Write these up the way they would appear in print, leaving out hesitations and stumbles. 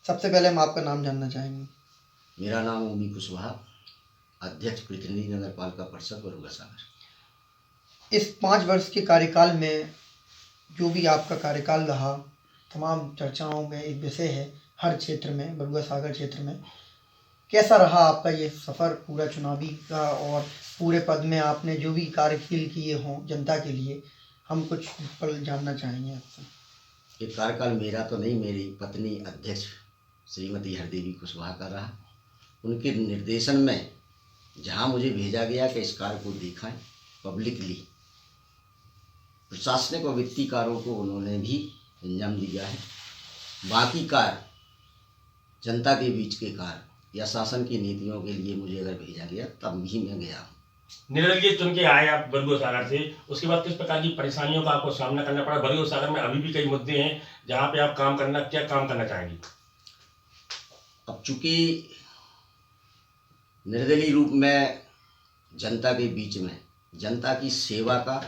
सबसे पहले हम आपका नाम जानना चाहेंगे। मेरा नाम ओमी कुशवाहा, अध्यक्ष प्रतिनिधि नगर पालिका परिषद बरुआ सागर। इस 5 वर्ष के कार्यकाल में जो भी आपका कार्यकाल रहा, तमाम चर्चाओं में एक विषय है हर क्षेत्र में, बरुआ सागर क्षेत्र में कैसा रहा आपका ये सफ़र पूरा चुनावी का, और पूरे पद में आपने जो भी कार्यकील किए हों जनता के लिए, हम कुछ पल जानना चाहेंगे आपसे। ये कार्यकाल मेरा तो नहीं, मेरी पत्नी अध्यक्ष श्रीमती हरदेवी कुशवाहा का रहा। उनके निर्देशन में जहाँ मुझे भेजा गया कि इस कार्य को दिखाएं पब्लिकली, प्रशासनिक और वित्तीय कार्यों को उन्होंने भी अंजाम दिया है। बाकी कार्य, जनता के बीच के कार्य या शासन की नीतियों के लिए मुझे अगर भेजा गया तब भी मैं गया हूँ। निर्दलीय चुन के आए आप बरुआ सागर से, उसके बाद किस प्रकार की परेशानियों का आपको सामना करना पड़ा? बरुआ सागर में अभी भी कई मुद्दे हैं जहाँ पे आप क्या काम करना चाहेंगे? अब चूंकि निर्दलीय रूप में जनता के बीच में जनता की सेवा का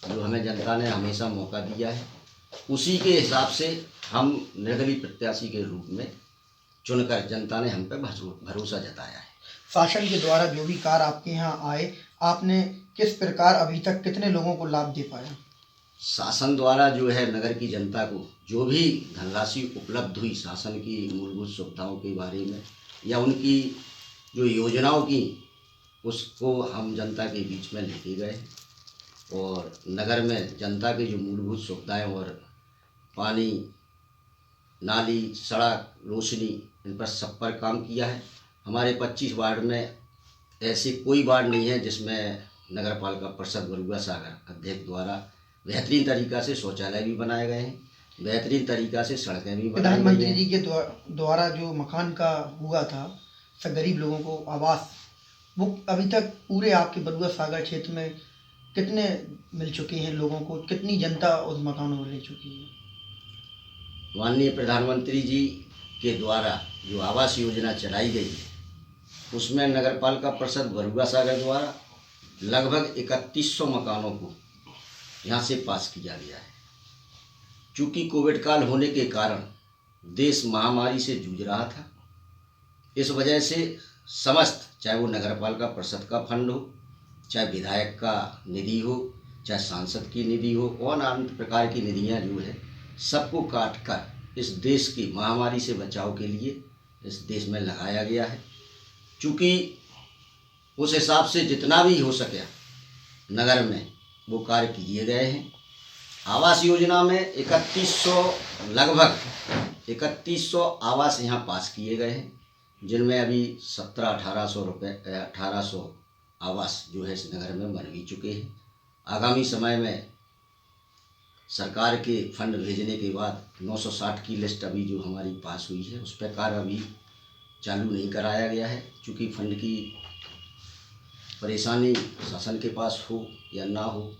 जो हमें जनता ने हमेशा मौका दिया है, उसी के हिसाब से हम निर्दलीय प्रत्याशी के रूप में चुनकर जनता ने हम पे भरोसा जताया है। शासन के द्वारा जो भी कार्य आपके यहाँ आए, आपने किस प्रकार अभी तक कितने लोगों को लाभ दे पाया? शासन द्वारा जो है नगर की जनता को जो भी धनराशि उपलब्ध हुई शासन की मूलभूत सुविधाओं के बारे में या उनकी जो योजनाओं की, उसको हम जनता के बीच में लेके गए और नगर में जनता की जो मूलभूत सुविधाएं और पानी, नाली, सड़क, रोशनी, इन पर सब पर काम किया है। हमारे 25 वार्ड में ऐसे कोई वार्ड नहीं है जिसमें नगर पालिका परिषद बरुआ सागर अध्यक्ष द्वारा बेहतरीन तरीक़ा से शौचालय भी बनाए गए हैं, बेहतरीन तरीक़ा से सड़कें भी बनाई गई हैं। प्रधानमंत्री जी के द्वारा जो मकान का हुआ था सब गरीब लोगों को आवास, वो अभी तक पूरे आपके बरुआ सागर क्षेत्र में कितने मिल चुके हैं लोगों को? कितनी जनता उस मकानों में ले चुकी है? माननीय प्रधानमंत्री जी के द्वारा जो आवास योजना चलाई गई है, उसमें नगर पालिका परिषद बरुआ सागर द्वारा लगभग 3100 मकानों को यहाँ से पास किया गया है। चूँकि कोविड काल होने के कारण देश महामारी से जूझ रहा था, इस वजह से समस्त, चाहे वो नगर पालिका परिषद का फंड हो, चाहे विधायक का निधि हो, चाहे सांसद की निधि हो और अन्य प्रकार की निधियाँ जो है सबको काट कर इस देश की महामारी से बचाव के लिए इस देश में लगाया गया है। चूँकि उस हिसाब से जितना भी हो सके नगर में वो कार्य किए गए हैं। आवास योजना में लगभग 3100 आवास यहाँ पास किए गए हैं, जिनमें अभी 1800 आवास जो है इस नगर में बन भी चुके हैं। आगामी समय में सरकार के फंड भेजने के बाद 960 की लिस्ट अभी जो हमारी पास हुई है, उस पर कार्य अभी चालू नहीं कराया गया है, क्योंकि फंड की परेशानी शासन के पास हो या ना हो,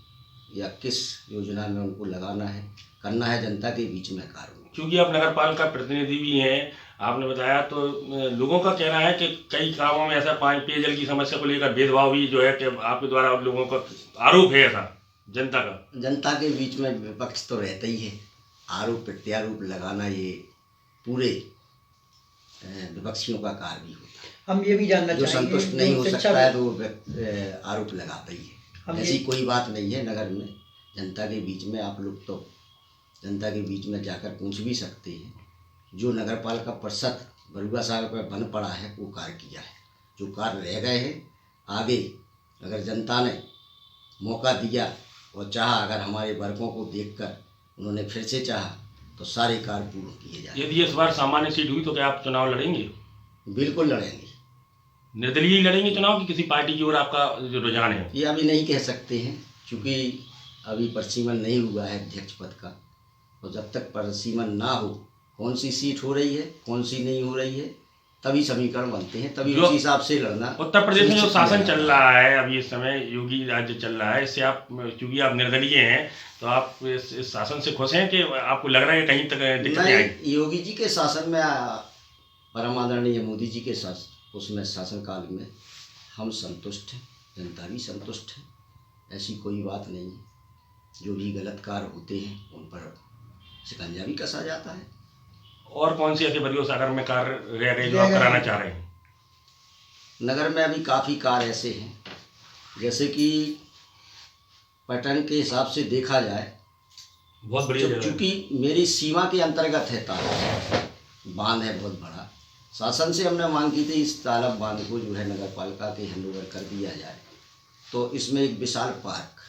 या किस योजना में उनको लगाना है, करना है जनता के बीच में कार्य। क्योंकि आप नगर पालिका प्रतिनिधि भी हैं, आपने बताया, तो लोगों का कहना है कि कई कामों में ऐसा पानी पेयजल की समस्या को लेकर भेदभाव भी जो है कि आपके द्वारा लोगों का आरोप है, ऐसा जनता का। जनता के बीच में विपक्ष तो रहता ही है, आरोप प्रत्यारोप लगाना ये पूरे विपक्षियों का कार्य भी होता है। हम ये भी जानना जो चाहेंगे, संतुष्ट नहीं हो सकता है तो वो आरोप लगाता ही है। ऐसी कोई बात नहीं है नगर में। जनता के बीच में आप लोग तो जनता के बीच में जाकर पूछ भी सकते हैं। जो नगर पालिका परिषद बरुआ सागर पर बन पड़ा है वो कार्य किया है, जो कार्य रह गए हैं आगे अगर जनता ने मौका दिया और चाहा, अगर हमारे वर्गों को देखकर उन्होंने फिर से चाहा तो सारे कार्य पूर्ण किए जाएंगे। यदि इस बार सामान्य सीट हुई तो क्या आप चुनाव लड़ेंगे? बिल्कुल लड़ेंगे। निर्दलीय ही लड़ेंगे चुनाव, की किसी पार्टी की ओर आपका जो रुझान है? ये अभी नहीं कह सकते हैं, क्योंकि अभी परिसीमन नहीं हुआ है अध्यक्ष पद का, और जब तक परिसीमन ना हो कौन सी सीट हो रही है कौन सी नहीं हो रही है तभी समीकरण बनते हैं, तभी उस हिसाब से लड़ना। उत्तर प्रदेश में जो शासन चल रहा है अभी इस समय, योगी राज्य चल रहा है, इससे आप, क्योंकि आप निर्दलीय हैं, तो आप इस शासन से खुश हैं कि आपको लग रहा है कहीं तक दिक्कतें आएंगी? योगी जी के शासन में, परम आदरणीय मोदी जी के उसमें शासनकाल में हम संतुष्ट हैं, जनता भी संतुष्ट है। ऐसी कोई बात नहीं है। जो भी गलत कार्य होते हैं उन पर शिकंजा भी कसा जाता है। और कौन सी ऐसे बरुआ सागर में कार्य रह गए जो आप कराना चाह रहे हैं? नगर में अभी काफ़ी कार्य ऐसे हैं, जैसे कि पैटर्न के हिसाब से देखा जाए, बहुत बढ़िया जगह है। चूँकि मेरी सीमा के अंतर्गत है तालाब, बांध है बहुत बड़ा। शासन से हमने मांग की थी इस तालाब बांध को जो है नगर पालिका के हैंडओवर कर दिया जाए, तो इसमें एक विशाल पार्क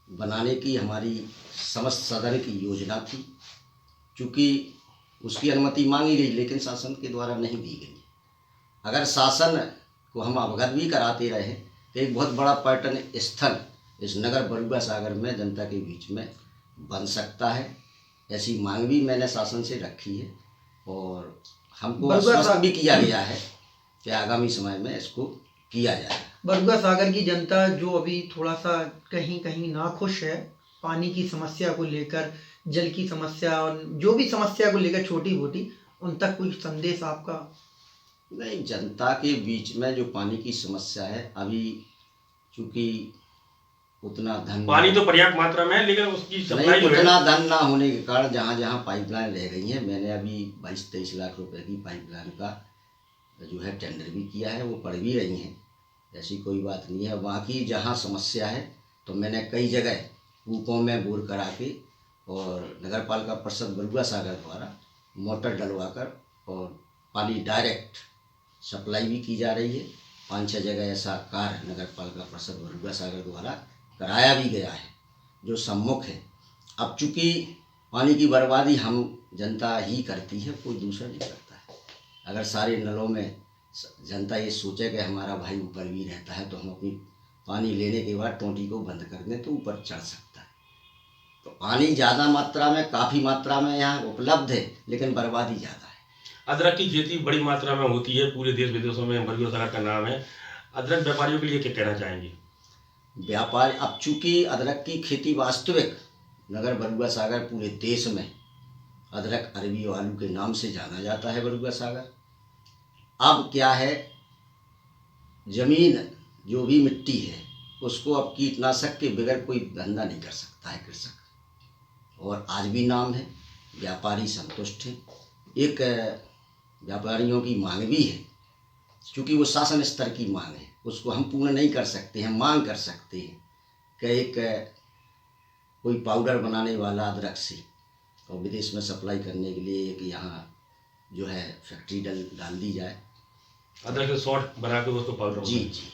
बनाने की हमारी समस्त सदन की योजना थी। चूँकि उसकी अनुमति मांगी गई लेकिन शासन के द्वारा नहीं दी गई। अगर शासन को हम अवगत भी कराते रहे तो एक बहुत बड़ा पर्यटन स्थल इस नगर बरुआ सागर में जनता के बीच में बन सकता है। ऐसी मांग भी मैंने शासन से रखी है और हमको आश्वस्त भी किया गया है कि आगामी समय में इसको किया जाएगा। बरुआ सागर की जनता जो अभी थोड़ा सा कहीं कहीं नाखुश है पानी की समस्या को लेकर, जल की समस्या और जो भी समस्या को लेकर छोटी मोटी, उन तक कोई संदेश आपका? नहीं, जनता के बीच में जो पानी की समस्या है, अभी चूँकि उतना धन पानी तो पर्याप्त मात्रा में है लेकिन उसकी सप्लाई नहीं, जो है उतना धन ना होने के कारण जहाँ जहाँ पाइपलाइन रह गई हैं, मैंने अभी 22-23 लाख रुपए की पाइपलाइन का जो है टेंडर भी किया है, वो पड़ भी रही हैं, ऐसी कोई बात नहीं है। बाकी जहाँ समस्या है तो मैंने कई जगह कूपों में बोर करा के और नगर पालिका परिषद बरुआ सागर द्वारा मोटर डलवाकर और पानी डायरेक्ट सप्लाई भी की जा रही है। 5-6 जगह ऐसा कार्य नगर पालिका परिषद बरुआ सागर द्वारा कराया भी गया है जो सम्मुख है। अब चूँकि पानी की बर्बादी हम जनता ही करती है, कोई दूसरा नहीं करता है। अगर सारे नलों में जनता ये सोचे कि हमारा भाई ऊपर भी रहता है तो हम अपनी पानी लेने के बाद टोंटी को बंद कर दें तो ऊपर चढ़ सकता है। तो पानी ज़्यादा मात्रा में, काफ़ी मात्रा में यहाँ उपलब्ध है लेकिन बर्बादी ज़्यादा है। अदरक की खेती बड़ी मात्रा में होती है, पूरे देश विदेशों में बरुआ सागर का नाम है। अदरक व्यापारियों के लिए क्या कहना चाहेंगे? व्यापार, अब चूँकि अदरक की खेती वास्तविक नगर बरुआ सागर पूरे देश में अदरक, अरबी और आलू के नाम से जाना जाता है बरुआ सागर। अब क्या है, जमीन जो भी मिट्टी है उसको अब कीटनाशक के बगैर कोई धंधा नहीं कर सकता है कृषक, और आज भी नाम है, व्यापारी संतुष्ट हैं। एक व्यापारियों की मांग भी है, क्योंकि वो शासन स्तर की मांग है, उसको हम पूर्ण नहीं कर सकते हैं, मांग कर सकते हैं कि एक कोई पाउडर बनाने वाला अदरक से और विदेश में सप्लाई करने के लिए एक यहाँ जो है फैक्ट्री डाल दी जाए, अदरक से शॉर्ट बना के उसको पाउडर। जी जी।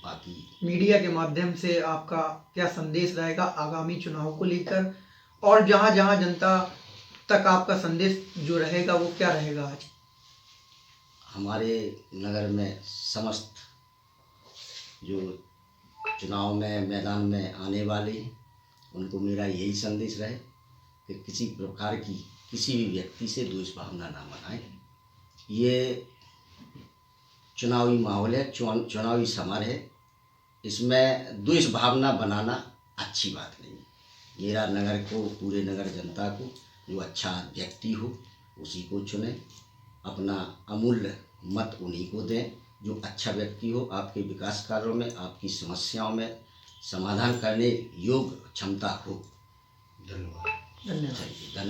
बाकी मीडिया के माध्यम से आपका क्या संदेश रहेगा आगामी चुनाव को लेकर, और जहां जहां जनता तक आपका संदेश जो रहेगा वो क्या रहेगा? आज हमारे नगर में समस्त जो चुनाव में मैदान में आने वाले हैं उनको मेरा यही संदेश रहे कि किसी प्रकार की किसी भी व्यक्ति से द्वेष भावना ना बनाएं। ये चुनावी माहौल है, चुनावी समर है, इसमें द्वेष भावना बनाना अच्छी बात नहीं है। मेरा नगर को, पूरे नगर जनता को जो अच्छा व्यक्ति हो उसी को चुनें, अपना अमूल्य मत उन्हीं को दें जो अच्छा व्यक्ति हो, आपके विकास कार्यों में, आपकी समस्याओं में समाधान करने योग्य क्षमता हो। धन्यवाद। धन्यवाद। धन्यवाद।